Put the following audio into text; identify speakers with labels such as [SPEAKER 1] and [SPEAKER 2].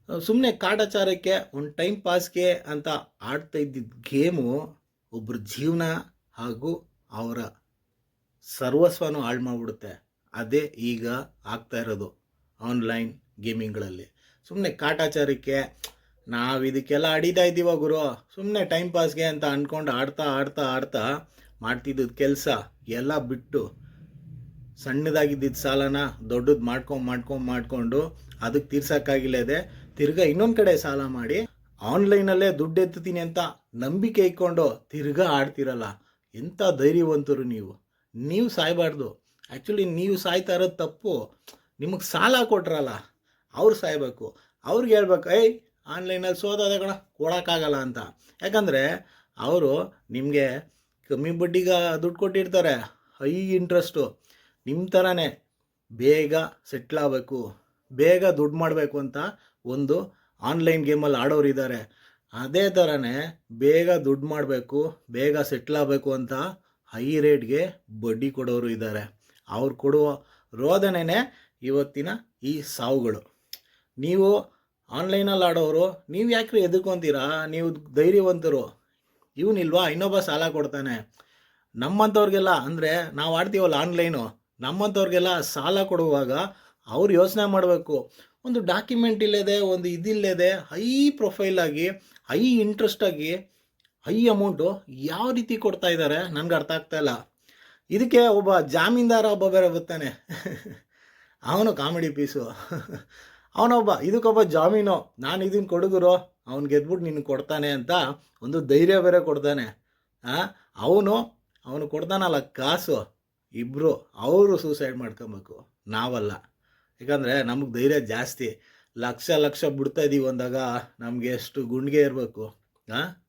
[SPEAKER 1] ಸುಮ್ಮನೆ ಕಾಟಾಚಾರಕ್ಕೆ ಒಂದು ಟೈಮ್ ಪಾಸ್ಗೆ ಅಂತ ಆಡ್ತಾ ಇದ್ದಿದ್ದ ಗೇಮು ಒಬ್ಬರ ಜೀವನ ಹಾಗೂ ಅವರ ಸರ್ವಸ್ವನೂ ಹಾಳು ಮಾಡಿಬಿಡುತ್ತೆ. ಅದೇ ಈಗ ಆಗ್ತಾ ಇರೋದು ಆನ್ಲೈನ್ ಗೇಮಿಂಗ್ಗಳಲ್ಲಿ. ಸುಮ್ಮನೆ ಕಾಟಾಚಾರಕ್ಕೆ ನಾವು ಇದಕ್ಕೆಲ್ಲ ಅಡಿತಾ ಇದ್ದೀವ ಗುರು, ಸುಮ್ಮನೆ ಟೈಮ್ ಪಾಸ್ಗೆ ಅಂತ ಅಂದ್ಕೊಂಡು ಆಡ್ತಾ ಆಡ್ತಾ ಆಡ್ತಾ ಮಾಡ್ತಿದ್ದದ್ದು ಕೆಲಸ ಎಲ್ಲ ಬಿಟ್ಟು ಸಣ್ಣದಾಗಿದ್ದಿದ್ದ ಸಾಲನ ದೊಡ್ಡದು ಮಾಡ್ಕೊಂಡು ಅದಕ್ಕೆ ತೀರ್ಸೋಕ್ಕಾಗಿಲ್ಲದೆ ತಿರ್ಗಾ ಇನ್ನೊಂದು ಕಡೆ ಸಾಲ ಮಾಡಿ ಆನ್ಲೈನಲ್ಲೇ ದುಡ್ಡು ಎತ್ತುತ್ತೀನಿ ಅಂತ ನಂಬಿಕೆ ಇಟ್ಕೊಂಡು ತಿರ್ಗಾ ಆಡ್ತಿರಲ್ಲ. ಎಂಥ ಧೈರ್ಯವಂತರು ನೀವು. ನೀವು ಸಾಯಬಾರ್ದು. ಆ್ಯಕ್ಚುಲಿ ನೀವು ಸಾಯ್ತಾ ಇರೋದು ತಪ್ಪು. ನಿಮಗೆ ಸಾಲ ಕೊಟ್ರಲ್ಲ ಅವ್ರು ಸಾಯ್ಬೇಕು. ಅವ್ರಿಗೆ ಹೇಳ್ಬೇಕು, ಏಯ್ ಆನ್ಲೈನಲ್ಲಿ ಸೋತೋದೆ ಕಣ, ಕೊಡೋಕ್ಕಾಗಲ್ಲ ಅಂತ. ಯಾಕಂದರೆ ಅವರು ನಿಮಗೆ ಕಮ್ಮಿ ಬಡ್ಡಿಗೆ ದುಡ್ಡು ಕೊಟ್ಟಿರ್ತಾರೆ, ಹೈ ಇಂಟ್ರೆಸ್ಟು. ನಿಮ್ಮ ಥರನೇ ಬೇಗ ಸೆಟ್ಲ್ ಆಗಬೇಕು, ಬೇಗ ದುಡ್ಡು ಮಾಡಬೇಕು ಅಂತ ಒಂದು ಆನ್ಲೈನ್ ಗೇಮಲ್ಲಿ ಆಡೋರು ಇದ್ದಾರೆ. ಅದೇ ಥರನೇ ಬೇಗ ದುಡ್ಡು ಮಾಡಬೇಕು, ಬೇಗ ಸೆಟ್ಲ್ ಆಗಬೇಕು ಅಂತ ಹೈ ರೇಟ್ಗೆ ಬಡ್ಡಿ ಕೊಡೋರು ಇದ್ದಾರೆ. ಅವ್ರು ಕೊಡುವ ರೋದನೆಯೇ ಇವತ್ತಿನ ಈ ಸಾವುಗಳು. ನೀವು ಆನ್ಲೈನಲ್ಲಿ ಆಡೋರು, ನೀವು ಯಾಕ್ರಿ ಎದುರ್ಕೊತೀರಾ? ನೀವು ಧೈರ್ಯವಂತರು. ಇವನಿಲ್ವಾ, ಇನ್ನೊಬ್ಬ ಸಾಲ ಕೊಡ್ತಾನೆ. ನಮ್ಮಂಥವ್ರಿಗೆಲ್ಲ ಅಂದರೆ ನಾವು ಆಡ್ತೀವಲ್ಲ ಆನ್ಲೈನು, ನಮ್ಮಂಥವ್ರಿಗೆಲ್ಲ ಸಾಲ ಕೊಡುವಾಗ ಅವ್ರು ಯೋಚನೆ ಮಾಡಬೇಕು. ಒಂದು ಡಾಕ್ಯುಮೆಂಟ್ ಇಲ್ಲದೆ, ಒಂದು ಇದಿಲ್ಲದೆ ಹೈ ಪ್ರೊಫೈಲಾಗಿ, ಹೈ ಇಂಟ್ರೆಸ್ಟಾಗಿ, ಹೈ ಅಮೌಂಟು ಯಾವ ರೀತಿ ಕೊಡ್ತಾ ಇದ್ದಾರೆ ನನಗೆ ಅರ್ಥ ಆಗ್ತಾಯಿಲ್ಲ. ಇದಕ್ಕೆ ಒಬ್ಬ ಜಾಮೀನ್ದಾರ ಒಬ್ಬ ಬೇರೆ ಬರ್ತಾನೆ ಅವನು ಕಾಮಿಡಿ ಪೀಸು. ಅವನೊಬ್ಬ ಇದಕ್ಕೊಬ್ಬ ಜಾಮೀನು, ನಾನು ಇದನ್ನು ಕೊಡುಗರು, ಅವ್ನು ಗೆದ್ಬಿಟ್ಟು ನಿನಗೆ ಕೊಡ್ತಾನೆ ಅಂತ ಒಂದು ಧೈರ್ಯ ಬೇರೆ ಕೊಡ್ತಾನೆ. ಅವನು ಕೊಡ್ತಾನಲ್ಲ ಕಾಸು, ಇಬ್ಬರು ಅವರು ಸೂಸೈಡ್ ಮಾಡ್ಕೊಬೇಕು, ನಾವಲ್ಲ. ಯಾಕಂದರೆ ನಮಗೆ ಧೈರ್ಯ ಜಾಸ್ತಿ. ಲಕ್ಷ ಬಿಡ್ತಾ ಇದ್ದೀವಿ ಅಂದಾಗ ನಮಗೆ ಎಷ್ಟು ಗುಂಡಿಗೆ ಇರಬೇಕು.